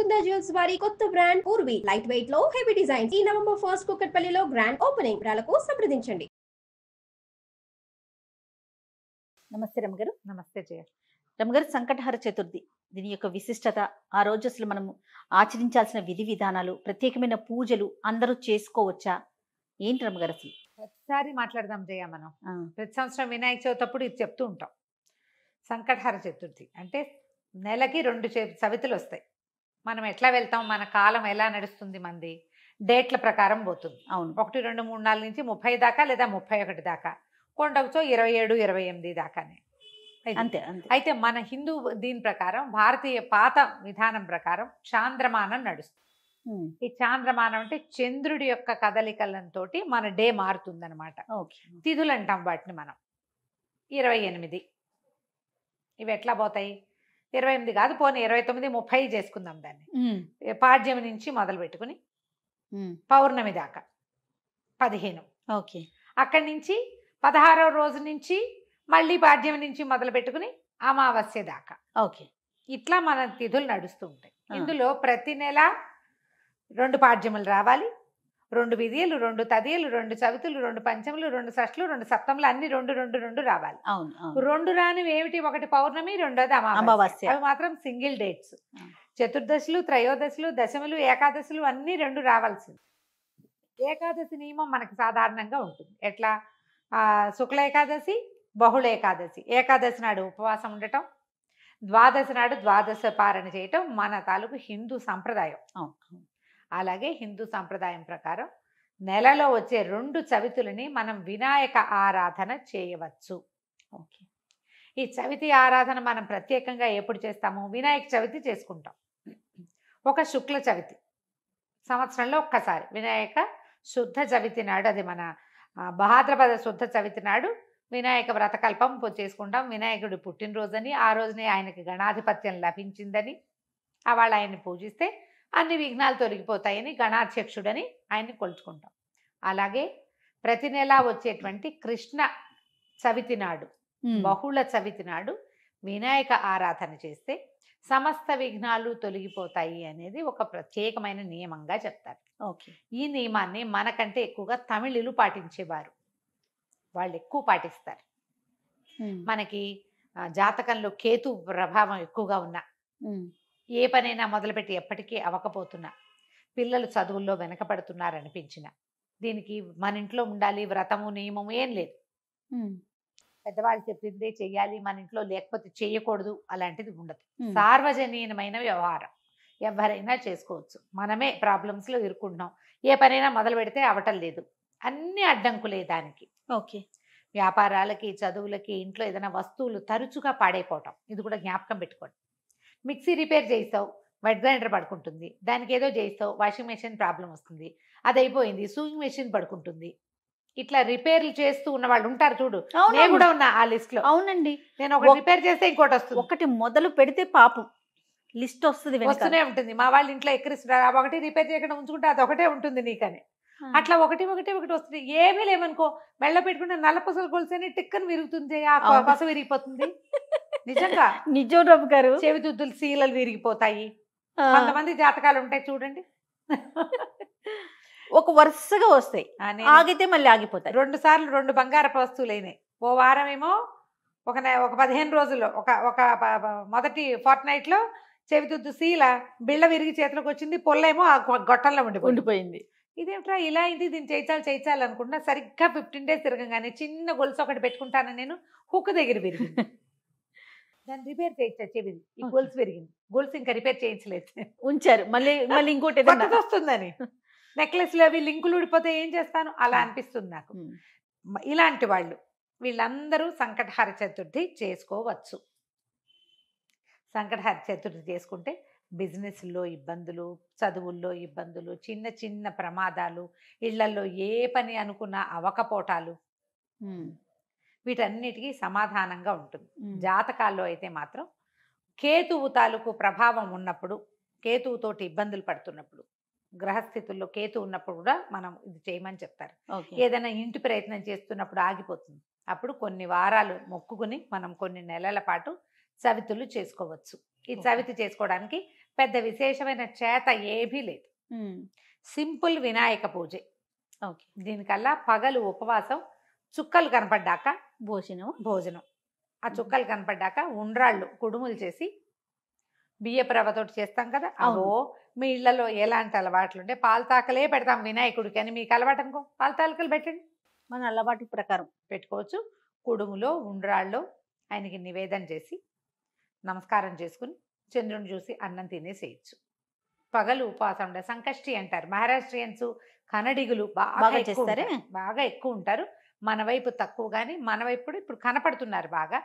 Mukunda jewels వారి కొత్త brand Purvi light weight లో హెవీ డిజైన్స్ ఈ నవంబర్ 1 కుక్కట్పల్లిలో గ్రాండ్ ఓపెనింగ్. వివరాలకు సంప్రదించండి. నమస్తే రమగారు. నమస్తే జయ. రమగారు, సంకటహర చతుర్థి దీని యొక్క విశిష్టత, ఆ రోజు అసలు మనము ఆచరించాల్సిన విధి విధానాలు, ప్రత్యేకమైన పూజలు అందరూ చేసుకోవచ్చా, ఏంటి రమగారు అసలు? ప్రతిసారి మాట్లాడదాం జయ. మనం ప్రతి సంవత్సరం వినాయక చవితి అప్పుడు ఇది చెప్తూ ఉంటాం. సంకటహర చతుర్థి అంటే నెలకి 2 చవితులు వస్తాయి. మనం ఎట్లా వెళ్తాం, మన కాలం ఎలా నడుస్తుంది, మంది డేట్ల ప్రకారం పోతుంది. అవును, 1, 2, 3, 4 నుంచి 30 దాకా లేదా 31 దాకా, కొండవచ్చో 27, 28 దాకానే. అంతే అంతే. అయితే మన హిందూ దీని ప్రకారం, భారతీయ పాత విధానం ప్రకారం చాంద్రమానం నడుస్తుంది. ఈ చాంద్రమానం అంటే చంద్రుడి యొక్క కదలికలతో మన డే మారుతుంది అనమాట. తిథులు అంటాం వాటిని మనం. 28 ఇవి ఎట్లా పోతాయి? 28 కాదు, పోనీ 29, 30 చేసుకుందాం దాన్ని. పాడ్యమి నుంచి మొదలు పెట్టుకుని పౌర్ణమి దాకా 15. ఓకే. అక్కడి నుంచి 16వ రోజు నుంచి మళ్ళీ పాడ్యమి నుంచి మొదలు పెట్టుకుని అమావాస్య దాకా. ఓకే. ఇట్లా మన తిథులు నడుస్తూ ఉంటాయి. ఇందులో ప్రతి నెల 2 పాడ్యములు రావాలి, 2 విధియలు, 2 తదియలు, 2 చవితులు, 2 పంచములు, 2 షష్ఠులు, 2 సప్తములు, అన్ని 2 రావాలి. 2 రానివి ఏమిటి? ఒకటి పౌర్ణమి, రెండోది అమావాస్య. అవి మాత్రం సింగిల్ డేట్స్. చతుర్దశులు, త్రయోదశులు, దశములు, ఏకాదశులు అన్ని 2 రావాల్సింది. ఏకాదశి నియమం మనకి సాధారణంగా ఉంటుంది. ఎట్లా? శుక్ల ఏకాదశి, బహుళ ఏకాదశి. ఏకాదశి నాడు ఉపవాసం ఉండటం, ద్వాదశి నాడు ద్వాదశ పారణ చేయటం మన తాలూకు హిందూ సంప్రదాయం. అలాగే హిందూ సంప్రదాయం ప్రకారం నెలలో వచ్చే 2 చవితులని మనం వినాయక ఆరాధన చేయవచ్చు. ఓకే. ఈ చవితి ఆరాధన మనం ప్రత్యేకంగా ఎప్పుడు చేస్తాము? వినాయక చవితి చేసుకుంటాం. ఒక శుక్ల చవితి సంవత్సరంలో ఒక్కసారి వినాయక శుద్ధ చవితి నాడు, అది మన భాద్రపద శుద్ధ చవితి నాడు వినాయక వ్రతకల్పం చేసుకుంటాం. వినాయకుడి పుట్టినరోజని, ఆ రోజునే ఆయనకి గణాధిపత్యం లభించిందని, వాళ్ళు ఆయన్ని పూజిస్తే అన్ని విఘ్నాలు తొలగిపోతాయని గణాధ్యక్షుడని ఆయన్ని కొలుచుకుంటాం. అలాగే ప్రతి నెలా వచ్చేటువంటి కృష్ణ చవితి నాడు, బహుళ చవితి నాడు వినాయక ఆరాధన చేస్తే సమస్త విఘ్నాలు తొలగిపోతాయి అనేది ఒక ప్రత్యేకమైన నియమంగా చెప్తారు. ఓకే. ఈ నియమాన్ని మనకంటే ఎక్కువగా తమిళులు పాటించేవారు. వాళ్ళు ఎక్కువ పాటిస్తారు. మనకి జాతకంలో కేతు ప్రభావం ఎక్కువగా ఉన్నా, ఏ పనైనా మొదలుపెట్టి ఎప్పటికీ అవ్వకపోతున్నా, పిల్లలు చదువుల్లో వెనకపడుతున్నారనిపించిన, దీనికి మన ఇంట్లో ఉండాలి వ్రతము నియమము ఏం లేదు. పెద్దవాళ్ళు చెప్పిందే చెయ్యాలి, మన ఇంట్లో లేకపోతే చేయకూడదు అలాంటిది ఉండదు. సార్వజనీయమైన వ్యవహారం, ఎవరైనా చేసుకోవచ్చు. మనమే ప్రాబ్లమ్స్లో ఇరుక్కుంటున్నాం. ఏ పనైనా మొదలు పెడితే అవటం లేదు, అన్ని అడ్డంకులే దానికి. ఓకే. వ్యాపారాలకి, చదువులకి, ఇంట్లో ఏదైనా వస్తువులు తరచుగా పాడైపోవటం, ఇది కూడా జ్ఞాపకం పెట్టుకోండి. మిక్సీ రిపేర్ చేస్తావు, వెట్ గ్రైండర్ పడుకుంటుంది. దానికి ఏదో చేస్తావు, వాషింగ్ మెషిన్ ప్రాబ్లం వస్తుంది, అది అయిపోయింది, సూయింగ్ మెషిన్ పడుకుంటుంది. ఇట్లా రిపేర్లు చేస్తూ ఉన్న వాళ్ళు ఉంటారు చూడు. నేను కూడా ఉన్నా ఆ లిస్ట్ లో. అవునండి. నేను ఒకటి రిపేర్ చేస్తే ఇంకోటి వస్తుంది. ఒకటి మొదలు పెడితే పాపం లిస్ట్ వస్తూనే ఉంటుంది. మా వాళ్ళ ఇంట్లో ఎక్కిరిస్తున్నారు, ఒకటి రిపేర్ చేయకుండా ఉంచుకుంటే అది ఒకటే ఉంటుంది నీకని. అట్లా ఒకటి వస్తుంది. ఏమీ లేవనుకో, మెళ్ళ పెట్టుకుంటే నల్ల పసలు కొలిసేని టిక్కని విరుగుతుంది, ఆ పస విరిగిపోతుంది. నిజంగా నిజం రఘు గారు. చెవిదుద్దులు సీలలు విరిగిపోతాయి. కొంతమంది జాతకాలు ఉంటాయి చూడండి, ఒక వరుసగా వస్తాయి, ఆగితే మళ్ళీ ఆగిపోతాయి. 2 సార్లు 2 బంగారపు వస్తువులు అయినాయి. ఓ వారం ఏమో ఒక 15 రోజుల్లో ఒక మొదటి ఫోర్ట్ నైట్ లో చెవిదుద్దు సీల బిళ్ళ విరిగి చేతిలోకి వచ్చింది, పొల్లేమో ఆ గొట్టంలో ఉండిపోయింది. ఇదేమిట్రా ఇలా అయింది, దీన్ని చేయించాలి అనుకుంటున్నా. సరిగ్గా 15 days తిరగగానే చిన్న గొలుసు ఒకటి పెట్టుకుంటాను నేను, హుక్ దగ్గర విరిగింది. దాన్ని రిపేర్ చేయించా, చెవిది ఈ గొలుసు విరిగింది. గొలుసు ఇంకా రిపేర్ చేయించలేదు, ఉంచారు. మళ్ళీ ఇంకోటి వస్తుందని. నెక్లెస్లు అవి లింకులు ఊడిపోతే ఏం చేస్తాను, అలా అనిపిస్తుంది నాకు. ఇలాంటి వాళ్ళు వీళ్ళందరూ సంకటహర చతుర్థి చేసుకోవచ్చు. సంకటహర చతుర్థి చేసుకుంటే బిజినెస్లో ఇబ్బందులు, చదువుల్లో ఇబ్బందులు, చిన్న చిన్న ప్రమాదాలు, ఇళ్లలో ఏ పని అనుకున్నా అవకపోటాలు, వీటన్నిటికీ సమాధానంగా ఉంటుంది. జాతకాల్లో అయితే మాత్రం కేతువు తాలూకు ప్రభావం ఉన్నప్పుడు, కేతువుతోటి ఇబ్బందులు పడుతున్నప్పుడు, గ్రహస్థితుల్లో కేతు ఉన్నప్పుడు కూడా మనం ఇది చేయమని చెప్తారు. ఏదైనా ఇంటి ప్రయత్నం చేస్తున్నప్పుడు ఆగిపోతుంది, అప్పుడు కొన్ని వారాలు మొక్కుకుని మనం కొన్ని నెలల పాటు చవితులు చేసుకోవచ్చు. ఈ చవితి చేసుకోవడానికి పెద్ద విశేషమైన చేత ఏమీ లేదు. సింపుల్ వినాయక పూజే. ఓకే. దీనికల్లా పగలు ఉపవాసం, చుక్కలు కనపడ్డాక భోజనం. ఆ చుక్కలు కనపడ్డాక ఉండ్రాళ్ళు కుడుములు చేసి బియ్యపు రవ్వతోటి చేస్తాం కదా, అవో మీ ఇళ్లలో ఎలాంటి అలవాట్లు ఉంటే పాలతాకలే పెడతాం వినాయకుడికి అని మీకు అలవాటు అనుకో, పాలతాకలు పెట్టండి, మన అలవాటు ప్రకారం పెట్టుకోవచ్చు. కుడుములో ఉండ్రాళ్ళు ఆయనకి నివేదన చేసి నమస్కారం చేసుకుని చంద్రుని చూసి అన్నం తినేసేయచ్చు. పగలు ఉపవాసం ఉండే సంకష్టి అంటారు. మహారాష్ట్రియన్స్ కన్నడిగులు బాగా ఎక్కువ ఉంటారు. మన వైపు తక్కువ, కానీ మన వైపు కూడా ఇప్పుడు కనపడుతున్నారు బాగా.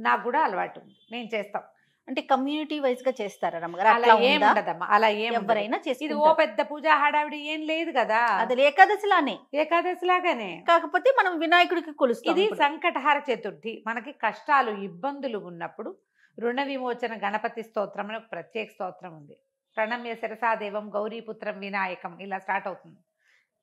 నాకు కూడా అలవాటు ఉంది, నేను చేస్తాం. అంటే కమ్యూనిటీ వైజ్ గా చేస్తారా రమ్మగారు? అలా ఏం ఉండదమ్మా, అలా ఏం ఎవరైనా చేసి. ఇది ఓ పెద్ద పూజా హడావిడి ఏం లేదు కదా, అది ఏకాదశిలానే. ఏకాదశిలాగానే, కాకపోతే మనం వినాయకుడికి కొలుస్తాం. ఇది సంకటహార చతుర్థి. మనకి కష్టాలు ఇబ్బందులు ఉన్నప్పుడు రుణ విమోచన గణపతి స్తోత్రం అని ఒక ప్రత్యేక స్తోత్రం ఉంది. ప్రణమ్య శిరసాదేవం గౌరీపుత్రం వినాయకం, ఇలా స్టార్ట్ అవుతుంది.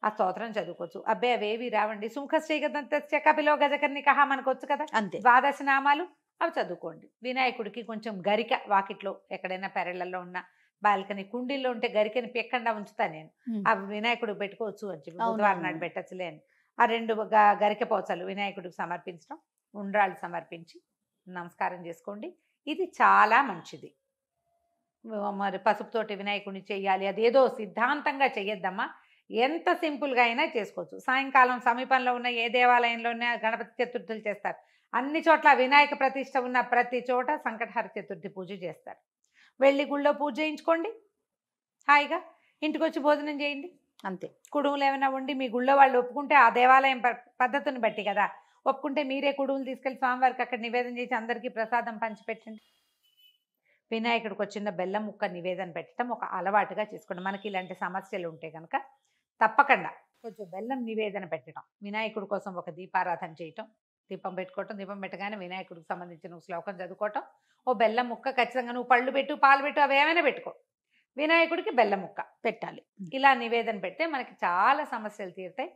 ఆ స్తోత్రం చదువుకోవచ్చు. అబ్బే అవేవి రావండి, సుముఖశ్రీగదంత్య కపిలో గజకర్ణికః మనకు వచ్చు కదా, అంతే. 12 నామాలు అవి చదువుకోండి. వినాయకుడికి కొంచెం గరిక, వాకిట్లో ఎక్కడైనా పెరళ్లలో ఉన్న బాల్కనీ కుండీల్లో ఉంటే గరికని పెక్కండా ఉంచుతా నేను, అవి వినాయకుడికి పెట్టుకోవచ్చు అని చెప్పి, బుధవారం నాడు పెట్టచ్చులే అని. ఆ 2 గరిక పోచలు వినాయకుడికి సమర్పించడం, ఉండ్రాళ్ళు సమర్పించి నమస్కారం చేసుకోండి. ఇది చాలా మంచిది. మరి పసుపుతోటి వినాయకుడిని చెయ్యాలి అదేదో సిద్ధాంతంగా చెయ్యొద్దమ్మా, ఎంత సింపుల్గా అయినా చేసుకోవచ్చు. సాయంకాలం సమీపంలో ఉన్న ఏ దేవాలయంలోనే గణపతి చతుర్థులు చేస్తారు. అన్ని చోట్ల వినాయక ప్రతిష్ట ఉన్న ప్రతి చోట సంకటహార చతుర్థి పూజ చేస్తారు. వెళ్ళి గుళ్ళో పూజ చేయించుకోండి, హాయిగా ఇంటికి వచ్చి భోజనం చేయండి, అంతే. కుడుములు ఏమైనా ఉండి మీ గుళ్ళో వాళ్ళు ఒప్పుకుంటే, ఆ దేవాలయం పద్ధతిని బట్టి కదా, ఒప్పుకుంటే మీరే కుడుములు తీసుకెళ్ళి స్వామివారికి అక్కడ నివేదన చేసి అందరికీ ప్రసాదం పంచిపెట్టండి. వినాయకుడికి వచ్చిన బెల్లం ముక్క నివేదన పెట్టడం ఒక అలవాటుగా చేసుకోండి. మనకి ఇలాంటి సమస్యలు ఉంటే కనుక తప్పకుండా కొంచెం బెల్లం నివేదన పెట్టడం, వినాయకుడి కోసం ఒక దీపారాధన చేయటం, దీపం పెట్టుకోవటం, దీపం పెట్టగానే వినాయకుడికి సంబంధించిన శ్లోకం చదువుకోవటం, ఓ బెల్లం ముక్క ఖచ్చితంగా, నువ్వు పళ్ళు పెట్టు పాలు పెట్టు అవి ఏమైనా పెట్టుకో, వినాయకుడికి బెల్లం ముక్క పెట్టాలి. ఇలా నివేదన పెడితే మనకి చాలా సమస్యలు తీరుతాయి.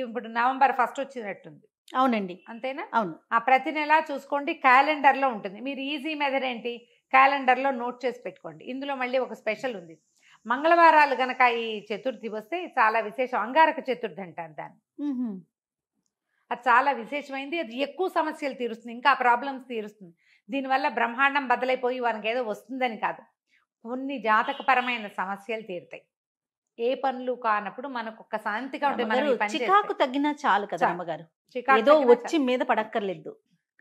ఇప్పుడు నవంబర్ 1 వచ్చినట్టుంది. అవునండి, అంతేనా? అవును. ఆ ప్రతి నెల చూసుకోండి, క్యాలెండర్లో ఉంటుంది. మీరు ఈజీ మెథడ్ ఏంటి, క్యాలెండర్లో నోట్ చేసి పెట్టుకోండి. ఇందులో మళ్ళీ ఒక స్పెషల్ ఉంది. మంగళవారాలు గనక ఈ చతుర్థి వస్తే చాలా విశేషం. అంగారక చతుర్థి అంటారు దాన్ని. అది చాలా విశేషమైంది. అది ఎక్కువ సమస్యలు తీరుస్తుంది, ఇంకా ప్రాబ్లమ్స్ తీరుస్తుంది. దీనివల్ల బ్రహ్మాండం బద్దలైపోయి వారికి ఏదో వస్తుందని కాదు, కొన్ని జాతకపరమైన సమస్యలు తీరుతాయి. ఏ పనులు కానప్పుడు మనకు ఒక శాంతిగా ఉంటుంది. చికాకు తగ్గినా చాలు కదా అమ్మగారు, ఏదో వచ్చి మీద పడక్కర్లేదు.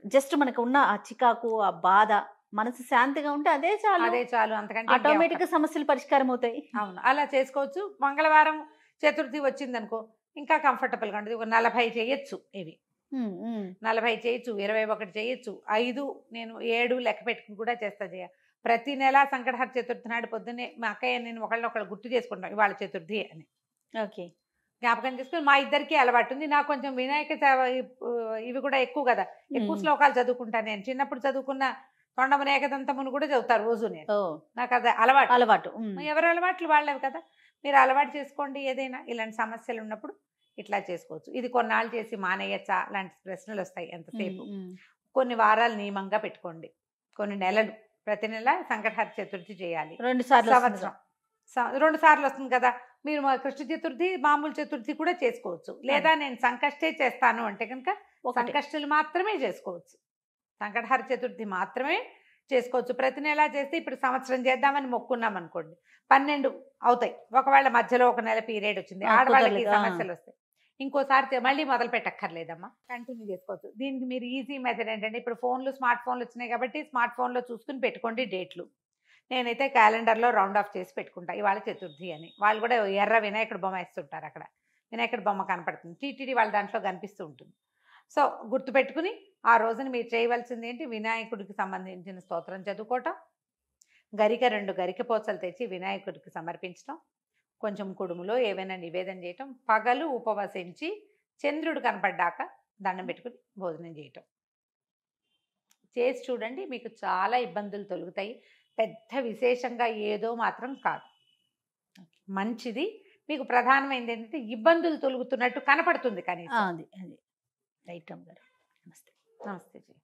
జస్ట్ మనకు ఉన్న ఆ చికాకు, ఆ బాధ, మనసు శాంతిగా ఉంటే అదే చాలు. అంతకంటే ఆటోమేటిక్ గా సమస్యలు పరిష్కారం అవుతాయి. అవును, అలా చేసుకోవచ్చు. మంగళవారం చతుర్థి వచ్చిందనుకో ఇంకా కంఫర్టబుల్ గా ఉంటుంది. ఒక 40 చేయొచ్చు, ఇవి 40 చేయొచ్చు, 21 చేయొచ్చు, 5 నేను 7 లెక్క పెట్టుకుని కూడా చేస్తా. ప్రతి నెల సంకటహర చతుర్థి నాడు పొద్దున్నే మా అక్కయ్య నేను ఒకళ్ళు గుర్తు చేసుకుంటాం ఇవాళ చతుర్థి అని. ఓకే, జ్ఞాపకం చేసుకుని మా ఇద్దరికి అలవాటు ఉంది. నాకు కొంచెం వినాయక ఇవి కూడా ఎక్కువ కదా, ఎక్కువ శ్లోకాలు చదువుకుంటాను. నేను చిన్నప్పుడు చదువుకున్న తొండమున ఏకదంతమును కూడా చదువుతారు రోజు. నేను నాకు అది అలవాటు. ఎవరి అలవాట్లు వాళ్ళవి కదా, మీరు అలవాటు చేసుకోండి. ఏదైనా ఇలాంటి సమస్యలు ఉన్నప్పుడు ఇట్లా చేసుకోవచ్చు. ఇది కొన్నాళ్ళు చేసి మానేయచ్చా లాంటి ప్రశ్నలు వస్తాయి ఎంతసేపు. కొన్ని వారాలు నియమంగా పెట్టుకోండి, కొన్ని నెలలు, ప్రతి నెల సంకటహర చతుర్థి చేయాలి. 2 సార్లు సంవత్సరం 2 సార్లు వస్తుంది కదా. మీరు కృష్ణ చతుర్థి మామూలు చతుర్థి కూడా చేసుకోవచ్చు. లేదా నేను సంకష్టే చేస్తాను అంటే కనుక సంకష్టులు మాత్రమే చేసుకోవచ్చు, సంకటహర చతుర్థి మాత్రమే చేసుకోవచ్చు. ప్రతి నెల చేస్తే ఇప్పుడు సంవత్సరం చేద్దామని మొక్కున్నాం అనుకోండి, 12 అవుతాయి. ఒకవేళ మధ్యలో ఒక నెల పీరియడ్ వచ్చింది, ఆడవాళ్ళకి సమస్యలు వస్తాయి, ఇంకోసారి మళ్ళీ మొదలు పెట్టక్కర్లేదమ్మా, కంటిన్యూ చేసుకోవచ్చు. దీనికి మీరు ఈజీ మెథడ్ ఏంటంటే, ఇప్పుడు స్మార్ట్ ఫోన్లు వచ్చినాయి కాబట్టి స్మార్ట్ ఫోన్లో చూసుకుని పెట్టుకోండి డేట్లు. నేనైతే క్యాలెండర్లో రౌండ్ ఆఫ్ చేసి పెట్టుకుంటా ఇవాళ చతుర్థి అని. వాళ్ళు కూడా ఎర్ర వినాయకుడు బొమ్మ వేస్తుంటారు, అక్కడ వినాయకుడు బొమ్మ కనపడుతుంది, టీటీడీ వాళ్ళ దాంట్లో కనిపిస్తూ ఉంటుంది. సో గుర్తుపెట్టుకుని ఆ రోజున మీరు చేయవలసింది ఏంటి, వినాయకుడికి సంబంధించిన స్తోత్రం చదువుకోవటం, 2 గరిక పోచలు తెచ్చి వినాయకుడికి సమర్పించడం, కొంచెం కుడుములో ఏవైనా నివేదన చేయటం, పగలు ఉపవసించి చంద్రుడు కనపడ్డాక దండం పెట్టుకుని భోజనం చేయటం చేసి చూడండి. మీకు చాలా ఇబ్బందులు తొలుగుతాయి. పెద్ద విశేషంగా ఏదో మాత్రం కాదు, మంచిది. మీకు ప్రధానమైనది ఏంటంటే ఇబ్బందులు తొలుగుతున్నట్టు కనపడుతుంది కానీ. అది రైట్ అమ్మగారు. నమస్తే. నమస్తే జీ.